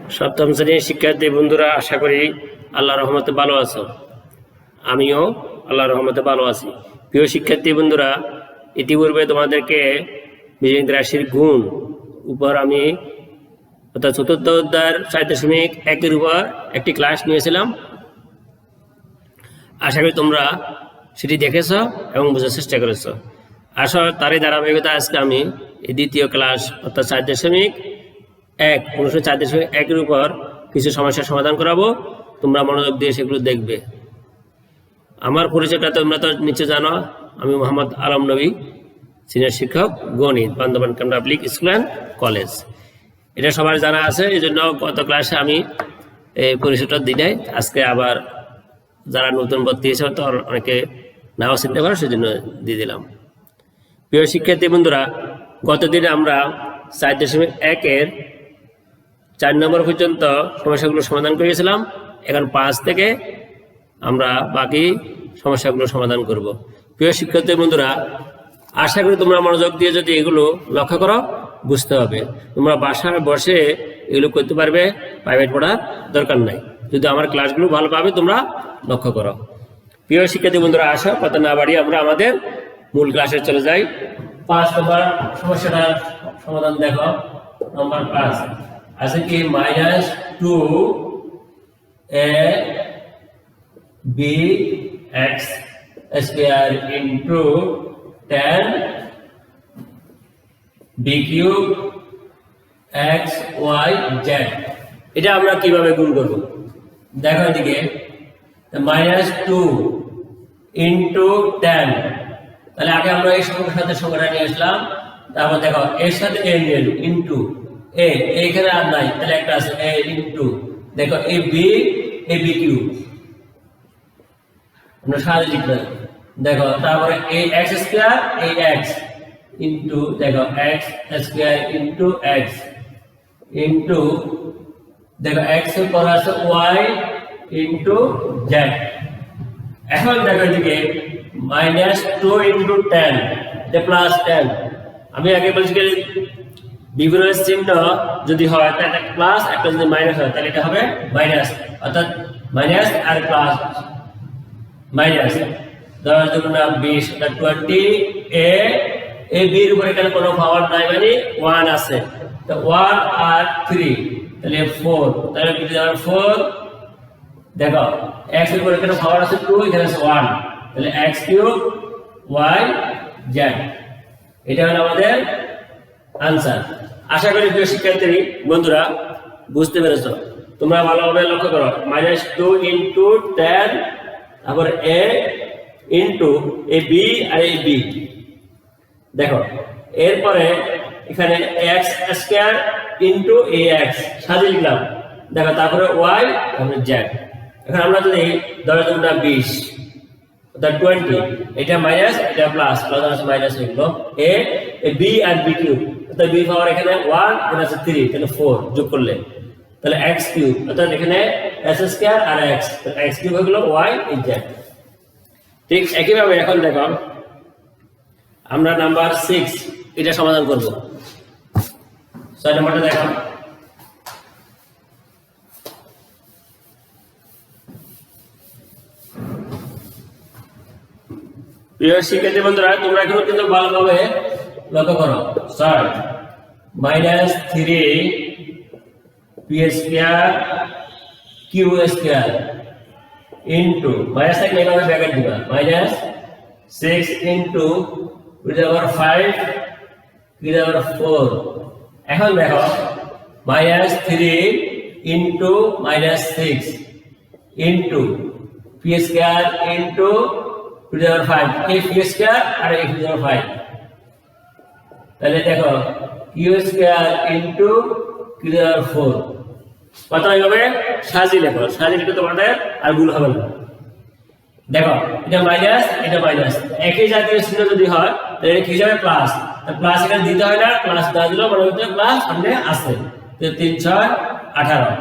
সপ্তম শ্রেণীর শিক্ষার্থী বন্ধুরা, আশা করি আল্লাহর রহমতে ভালো আছো। আমিও আল্লাহর রহমতে ভালো আছি। প্রিয় শিক্ষার্থী বন্ধুরা, ইতিপূর্বে তোমাদেরকে বীজগণিত রাশির গুণ উপর আমি অর্থাৎ চতুর্থ অধ্যায়ের 4.1 উপর একটি ক্লাস নিয়েছিলাম। আশা করি তোমরা সেটি দেখেছ এবং বোঝার চেষ্টা করেছ। আসলে তারই ধারাবাহিকতা আজকে আমি এই দ্বিতীয় ক্লাস অর্থাৎ 4.1 উপর কিছু সমস্যার সমাধান করাবো। তোমরা মনোযোগ দিয়ে সেগুলো দেখবে। আমার পরিচয়টা তোমরা তো নিচে জানো, আমি মোহাম্মদ আলম নবী, সিনিয়র শিক্ষক গণিত, বান্দরবান কামরা পাবলিক স্কুল অ্যান্ড কলেজ। এটা সবার জানা আছে, এই জন্য গত ক্লাসে আমি এই পরিচয়টা দিই নাই। আজকে আবার যারা নতুন ভর্তি হয়েছে তো অনেকে নাও চিনতে পারো, সেজন্য দিয়ে দিলাম। প্রিয় শিক্ষার্থী বন্ধুরা, গতদিনে আমরা 4.1 4 নম্বর পর্যন্ত সমস্যাগুলো সমাধান করেছিলাম। এখন 5 থেকে আমরা বাকি সমস্যাগুলো সমাধান করব। প্রিয় শিক্ষার্থী বন্ধুরা, আশা করি তোমরা মনোযোগ দিয়ে যদি এগুলো লক্ষ্য করো বুঝতে হবে। তোমরা বাসায় বসে এগুলো করতে পারবে, প্রাইভেট পড়ার দরকার নাই। যদি আমার ক্লাসগুলো ভালোভাবে তোমরা লক্ষ্য করো। প্রিয় শিক্ষার্থী বন্ধুরা, আসো কথা না বাড়িয়ে আমরা আমাদের মূল ক্লাসে চলে যাই। 5 নম্বর সমস্যাটার সমাধান দেখো। নম্বর 5 আছে কি -2ab(x² into 10 b³ xyz। এটা আমরা কিভাবে গুণ করব দেখো। এদিকে -2 into 10, তাহলে আগে আমরা এই সংখ্যার সাথে সংখ্যাটা নিয়ে আসলাম। তারপর দেখো এর সাথে a নিয়ে এলো ইনটু a, এইখানে আর নাই, তাহলে একটা আছে a ইনটু দেখো a b³ আমরা সাথে লিখলাম। দেখো তারপরে a x² a x into দেখো x² ইনটু x ইনটু দেখো x এর পর আছে y ইনটু z। এখন দেখো এদিকে -2 into 10 এটা +10। আমি আগে বলছি যে বিভিন্ন চিহ্ন যদি হয় তাহলে প্লাস, একটা যদি মাইনাস হয় তাহলে এটা হবে মাইনাস, অর্থাৎ মাইনাস আর প্লাস মাইনাস 10 দুগুণ 20 অর্থাৎ 20 a b এর উপরে এখানে কোনো পাওয়ার নাই, মানে 1 আছে, তো 1 আর 3 তাহলে 4, তাহলে কি হবে 4। দেখো x এর উপরে এখানে পাওয়ার আছে 2, এখানে আছে 1, তাহলে x³ y z। এটা হলো আমাদের আনসার। আশা করি প্রিয় শিক্ষার্থী বন্ধুরা বুঝতে পেরেছো। তোমরা ভালোভাবে লক্ষ্য করো। -2 into 10 তারপর a into a b R a b। দেখো এরপরে এখানে x² into ax সাজিয়ে লিখলাম। দেখো তারপরে y তারপরে z। এখন আমরা যদি 10 দুগুণ 20 অর্থাৎ 20, এটা মাইনাস এটা প্লাস, প্লাস আছে মাইনাস লিখলো a b আর b³ অর্থাৎ b পাওয়ার এখানে 1 এখানে আছে 3, তাহলে 4 যোগ করলে তাহলে x³ অর্থাৎ এখানে s² আর x, x³ হয়ে গেল y z। ঠিক একইভাবে এখন দেখো আমরা নাম্বার 6 এটা সমাধান করব। 6 নম্বরটা দেখো। প্রিয় শিক্ষার্থী বন্ধুরা, তোমরা এখন কিন্তু ভালোভাবে লক্ষ্য করো। Sir -3 p² q² into minus থাকলে এভাবে ব্র্যাকেট দিবা, -6 ইনটু (5) (4). এখন দেখো -3 ইনটু -6 ইনটু p² ইনটু (5) এই p² আর এই (5), তাহলে দেখো q² ইনটু (4). কত হবে সাজিয়ে লেখো, সাজিয়ে লিখে তোমাদের আর ভুল হবে না। দেখো এটা মাইনাস এটা মাইনাস, একই জাতীয় চিহ্ন যদি হয় তাহলে এটা কি যাবে প্লাস। প্লাস এখানে দিতে হয় না, প্লাস না দিলেও মনে হচ্ছে প্লাস সামনে আছে। তো 3 6 18।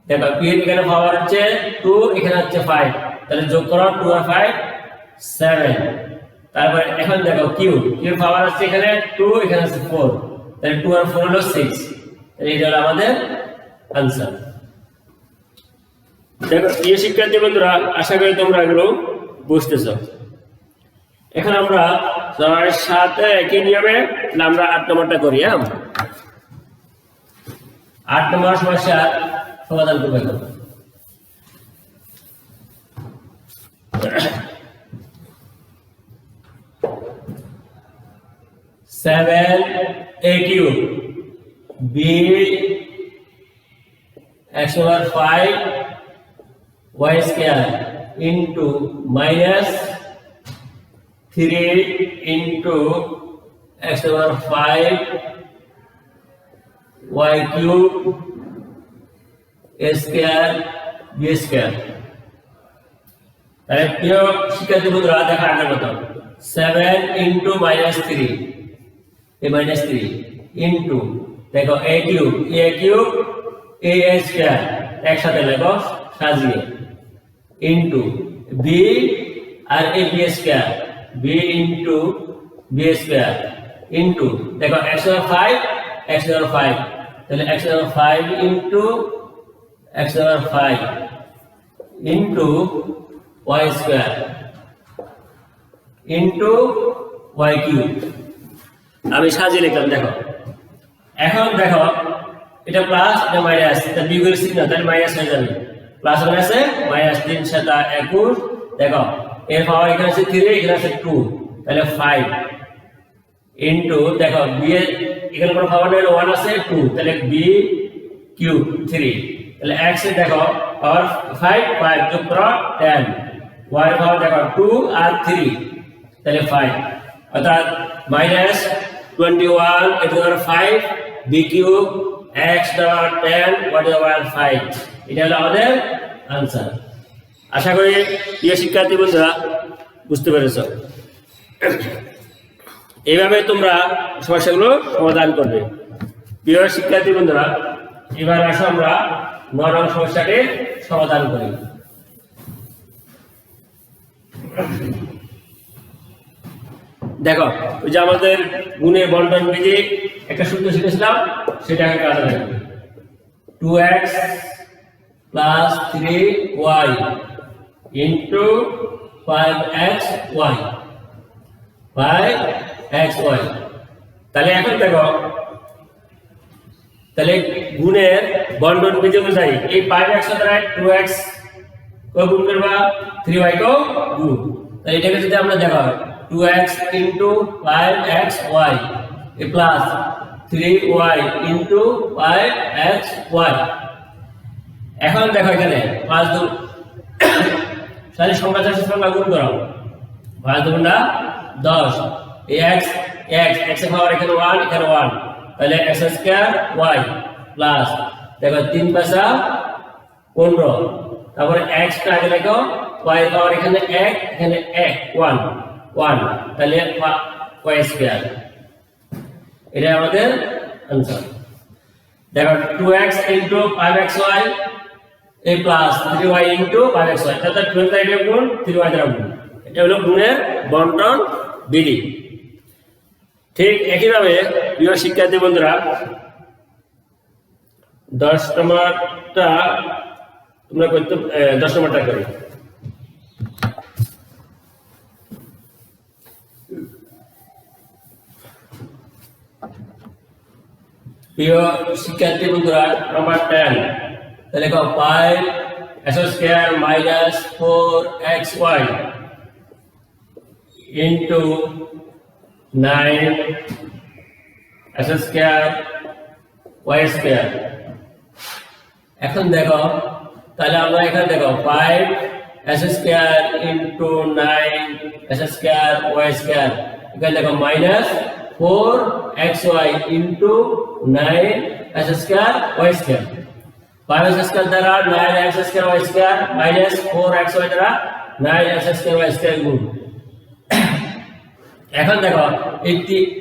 দেখো p এখানে পাওয়ার হচ্ছে 2, এখানে হচ্ছে 5, তাহলে যোগ করো 2 আর 5 7। তারপরে এখন দেখো q পাওয়ার আছে এখানে 2, এখানে আছে 4, তাহলে 2 আর 4 হলো 6, তাহলে এটা হলো আমাদের আনসার। দেখো প্রিয় শিক্ষার্থী বন্ধুরা, আশা করি তোমরা এগুলো বুঝতেছ। এখন আমরা 6 একই নিয়মে আমরা 8 নম্বরটা করি। 8 নম্বর সমস্যার সমাধান করবে। 7a cube b x over 5 y square into minus 3 into x over 5 y cube a square b square। তাহলে প্রিয় শিক্ষার্থী বন্ধুরা, দেখা আগের মতো 7 into minus 3 a minus 3 into দেখো a cube a square একসাথে লেখো সাজিয়ে into b R a b square b into b square into দেখো x over 5 তাহলে x over 5 into x over 5 into y square into y cube। আমি সাজিয়ে লিখলাম। দেখো এখন দেখো এটা প্লাস এটা মাইনাস, এটা বিয়োগের চিহ্ন, তাহলে মাইনাস হয়ে যাবে। প্লাস মাইনাসে মাইনাস 3 7 21। দেখো এর পাওয়ার এখানে আছে 3, এখানে আছে 2, তাহলে 5 ইনটু দেখো বি এর এখানে কোনো পাওয়ার নেই, 1 আছে 2, তাহলে বি কিউব 3, তাহলে x এর দেখো পাওয়ার 5 যোগ করো 10, y এর পাওয়ার দেখো 2 আর 3, তাহলে 5, অর্থাৎ মাইনাস 21 এর পাওয়ার 5 b কিউব x পাওয়ার 10 y এর পাওয়ার 5। এটা হলো আমাদের आंसर। আশা করি প্রিয় শিক্ষার্থী বন্ধুরা বুঝতে পেরেছো। এইভাবে তোমরা সমস্যাগুলো সমাধান করবে। প্রিয় শিক্ষার্থী বন্ধুরা, এবার আসো আমরা 9 নং সমস্যাটি সমাধান করি। দেখো ওই যে আমাদের গুণের বন্টন বিধি একটা সূত্র শিখেছিলাম, সেটাকে কাজে লাগাবো। 2x plus 3y into 5xy 5xy। তাহলে এখন দেখো, তাহলে গুণের বন্টন বিধি অনুযায়ী এই 5x দ্বারা 2x কো গুণ করবা, 3y কো গুণ। তাহলে এটাকে যদি আমরা দেখো 2x into 5xy plus 3y into 5xy। এখন দেখো এখানে 5 2 তাহলে সংখ্যা চারটি সংখ্যা গুণ করো, 5 2 না 10, এই x এর পাওয়ার এখানে 1 এখানে 1, তাহলে x স্কয়ার y প্লাস দেখো 3 5 15, তারপরে x টা আগে লেখো, y এর পাওয়ার এখানে 1 এখানে 1 1, তাহলে y স্কয়ার। এটা আমাদের आंसर। দেখো 2x into 5xy a plus 3y into 5xy, অর্থাৎ 12 দ্বারা গুণ 3y দ্বারা গুণ। এটা হলো গুণের বন্টন বিধি। ঠিক একইভাবে প্রিয় শিক্ষার্থী বন্ধুরা 10 নম্বরটা তোমরা করতে 10 নম্বরটা করি। প্রিয় শিক্ষার্থী বন্ধুরা নাম্বার 10, তাহলে দেখো 5x square minus 4xy into 9x square y square. এখন দেখো তাহলে আমরা এখানে দেখো 5x square into 9x square y square, এখানে দেখো minus 4xy into 9x square y square, 5x square দ্বারা 9x square y square minus 4xy দ্বারা 9x square y square গুণ। এখন দেখো এই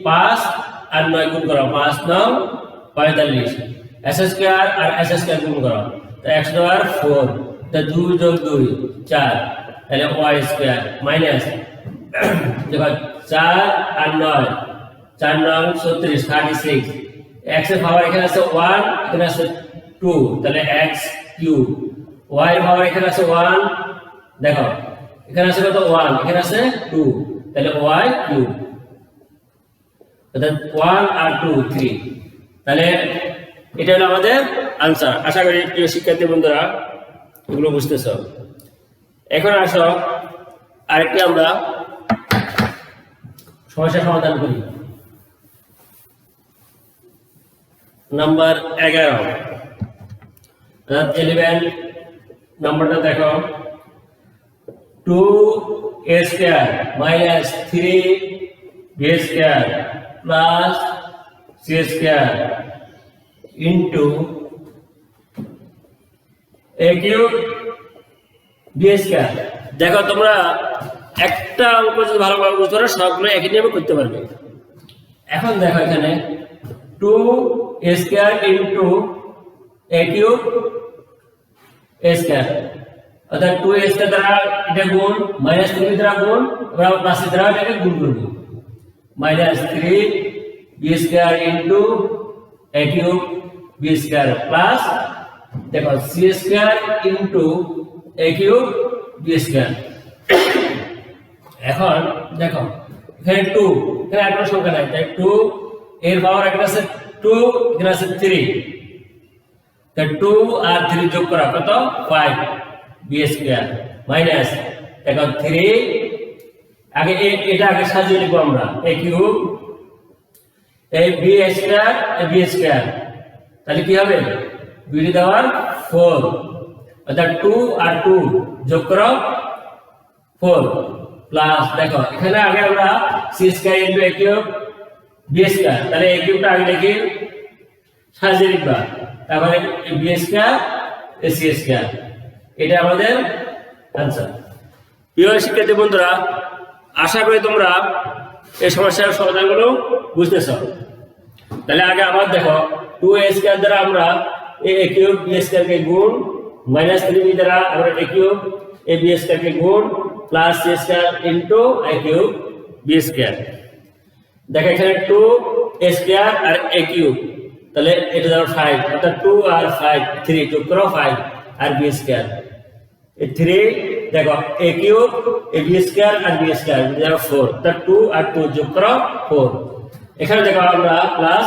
5 আর 9 গুণ করো, 5 9 45, s square আর s square গুণ করো, তো x পাওয়ার 4, তো 2 যোগ 2 4, তাহলে y square মাইনাস দেখো 4 আর 9 4 9 36 36, x এর পাওয়ার এখানে আছে 1 এখানে আছে 2, তাহলে x কিউব। y এর পাওয়ার এখানে আছে 1, দেখো এখানে আছে কত 1, এখানে আছে 2, তাহলে y কিউব। অর্থাৎ 1 আর 2 3, তাহলে এটা হলো আমাদের আনসার। আশা করি প্রিয় শিক্ষার্থী বন্ধুরা এগুলো বুঝতেছ। এখন আসো আরেকটি আমরা সমস্যা সমাধান করি। নাম্বার 11, 11 নাম্বারটা দেখো, 2a square minus 3b square plus c square into a cube b square. দেখো তোমরা একটা অঙ্ক যদি ভালোভাবে বুঝতে পারো সবগুলো একই নিয়মে করতে পারবে। এখন দেখো এখানে 2a square into a cube a square, অর্থাৎ 2a স্কয়ার দ্বারা এটা গুণ, মাইনাস 3 দ্বারা গুণ, আমরা প্লাস দ্বারা এটাকে গুণ করব। Minus 3b square into a cube b square plus দেখো c square into a cube b square. এখন দেখো এখানে 2, এখানে একটা সংখ্যা নাই, তাই 2 এর পাওয়ার একটা আছে 2, এখানে আছে 3, তাই 2 আর 3 যোগ করা কত 5 b স্কয়ার মাইনাস দেখো 3, আগে এটা আগে সাজিয়ে লিখব আমরা a cube a b square a b square, তাহলে কি হবে 2 দেওয়ার 4, অর্থাৎ 2 আর 2 যোগ করো 4 প্লাস দেখো এখানে আগে আমরা c square into a cube b square, তাহলে a কিউবটা আগে লিখি সাজিয়ে লিখবা, তারপরে b square a c square, এটা আমাদের आंसर। প্রিয় শিক্ষার্থী বন্ধুরা আশা করি তোমরা এই সমস্যার সমাধানগুলো বুঝতেছো। তাহলে আগে আবার দেখো 2a স্কয়ার দ্বারা আমরা a কিউব b স্কয়ার কে গুণ, মাইনাস 3b দ্বারা আমরা a cube a b square কে গুণ plus c square into a cube b square. দেখো এখানে 2a square R a cube, তাহলে এটা দাও 5, অর্থাৎ 2 আর 5 3 যোগ করো 5 আর b স্কয়ার, এই 3 দেখো a cube a b square আর b স্কয়ার দাও 4, অর্থাৎ 2 আর 2 যোগ করো 4। এখানে দেখো আমরা প্লাস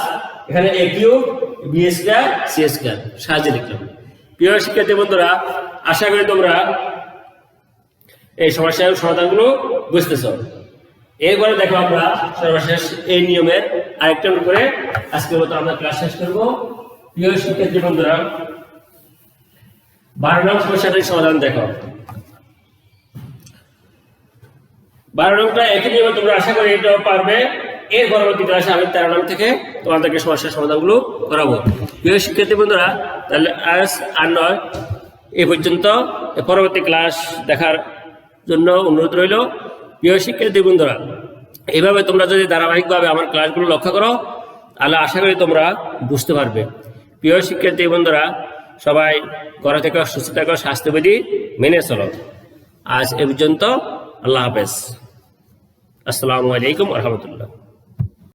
এখানে a cube b square c square সাজিয়ে লিখলাম। প্রিয় শিক্ষার্থী বন্ধুরা আশা করি তোমরা এই সমস্যার সমাধানগুলো বুঝতেছো। এরপরে দেখো আমরা সর্বশেষ এই নিয়মের আরেকটা করে আজকের মতো আমরা ক্লাস শেষ করব। প্রিয় শিক্ষার্থী বন্ধুরা 12 নং সমস্যাটার সমাধান দেখো। 12 নংটা একই নিয়মে তোমরা আশা করি এটাও পারবে। এর পরবর্তী ক্লাসে আমি 13 নং থেকে তোমাদেরকে সমস্যার সমাধানগুলো করাবো। প্রিয় শিক্ষার্থী বন্ধুরা তাহলে আজ আর নয়, এ পর্যন্ত। পরবর্তী ক্লাস দেখার জন্য অনুরোধ রইল। প্রিয় শিক্ষার্থী বন্ধুরা এইভাবে তোমরা যদি ধারাবাহিকভাবে আমার ক্লাসগুলো লক্ষ্য করো তাহলে আশা করি তোমরা বুঝতে পারবে। প্রিয় শিক্ষার্থী বন্ধুরা সবাই ঘরে থেকে সুস্থ থাকো, স্বাস্থ্যবিধি মেনে চলো। আজ এ পর্যন্ত, আল্লাহ হাফেজ, আসসালামু আলাইকুম ওয়া রাহমাতুল্লাহ।